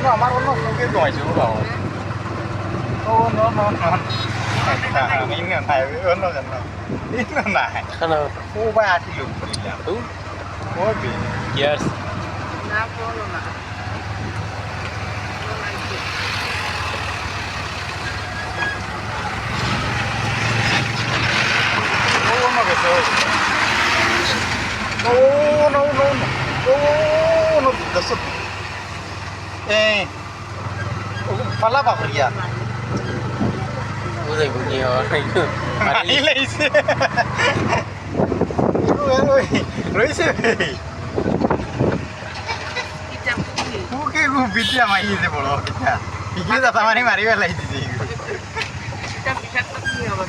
আমার অন্য মুখে জমাইছে বাবা ও নো নো নো ini নাই অন্য জানো ini নাই খানা ও ভাই আটি লোক করিলাম তো ও বি ইয়ার্স না বলো না ও অন্য গেছে ও নো নো নো ও নো দস ও পালা বাবরিয়া বুঝাই বুঝি হওয়া আই লাইছে রইছে এটা কি কুকে গু বিটিয়া মাইছে বড় বিটিয়া ইকে দাতা মারি মারি লাইছে এটা পিঠাটা কি হবে